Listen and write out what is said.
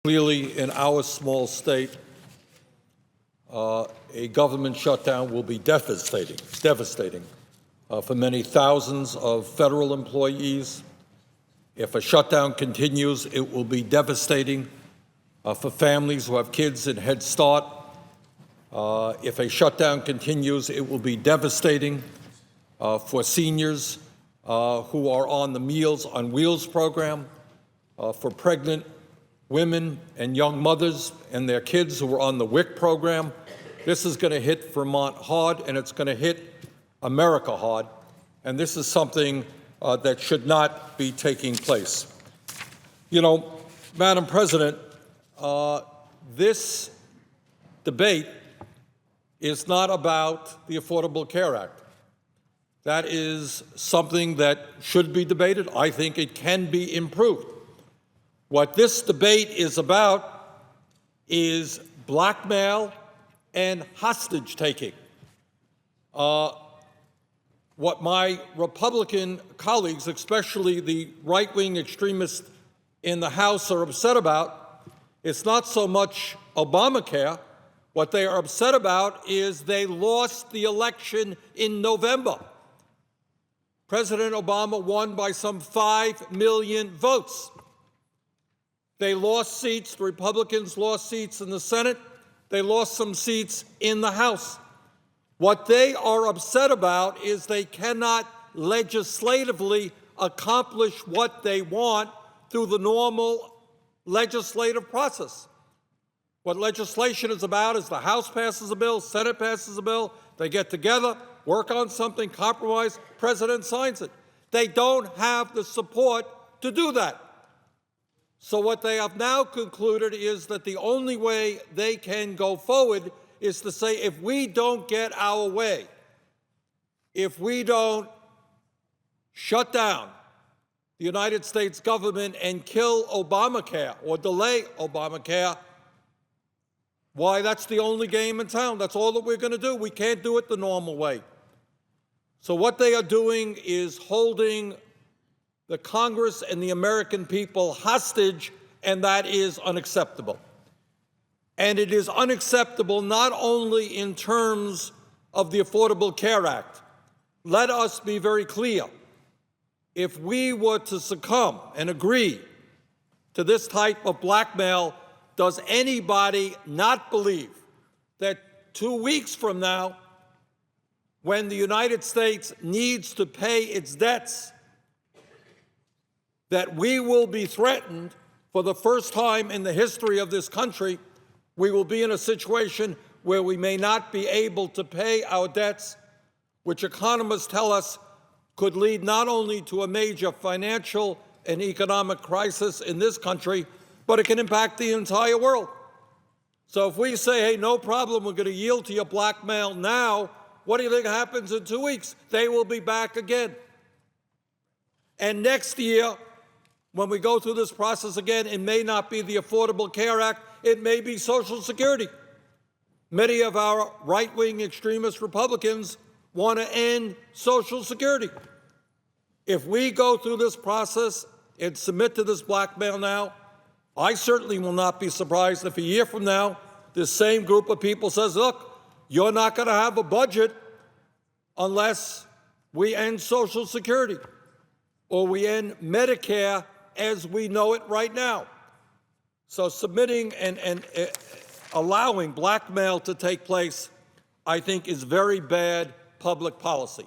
Clearly, in our small state, a government shutdown will be devastating for many thousands of federal employees. If a shutdown continues, it will be devastating for families who have kids in Head Start. If a shutdown continues, it will be devastating for seniors who are on the Meals on Wheels program, for pregnant women and young mothers and their kids who are on the WIC program. This is going to hit Vermont hard, and it's going to hit America hard. And this is something that should not be taking place. You know, Madam President, this debate is not about the Affordable Care Act. That is something that should be debated. I think it can be improved. What this debate is about is blackmail and hostage-taking. What my Republican colleagues, especially the right-wing extremists in the House, are upset about is not so much Obamacare. What they are upset about is they lost the election in November. President Obama won by some 5 million votes. They lost seats. The Republicans lost seats in the Senate. They lost some seats in the House. What they are upset about is they cannot legislatively accomplish what they want through the normal legislative process. What legislation is about is the House passes a bill, Senate passes a bill, they get together, work on something, compromise, President signs it. They don't have the support to do that. So what they have now concluded is that the only way they can go forward is to say, if we don't get our way, if we don't shut down the United States government and kill Obamacare or delay Obamacare, why, that's the only game in town. That's all that we're going to do. We can't do it the normal way. So what they are doing is holding the Congress and the American people hostage, and that is unacceptable. And it is unacceptable not only in terms of the Affordable Care Act. Let us be very clear. If we were to succumb and agree to this type of blackmail, does anybody not believe that 2 weeks from now, when the United States needs to pay its debts, that we will be threatened for the first time in the history of this country? We will be in a situation where we may not be able to pay our debts, which economists tell us could lead not only to a major financial and economic crisis in this country, but it can impact the entire world. So if we say, hey, no problem, we're going to yield to your blackmail now, what do you think happens in 2 weeks? They will be back again. And next year, when we go through this process again, it may not be the Affordable Care Act, it may be Social Security. Many of our right-wing extremist Republicans want to end Social Security. If we go through this process and submit to this blackmail now, I certainly will not be surprised if a year from now, this same group of people says, look, you're not going to have a budget unless we end Social Security or we end Medicare as we know it right now. So submitting and allowing blackmail to take place, I think, is very bad public policy.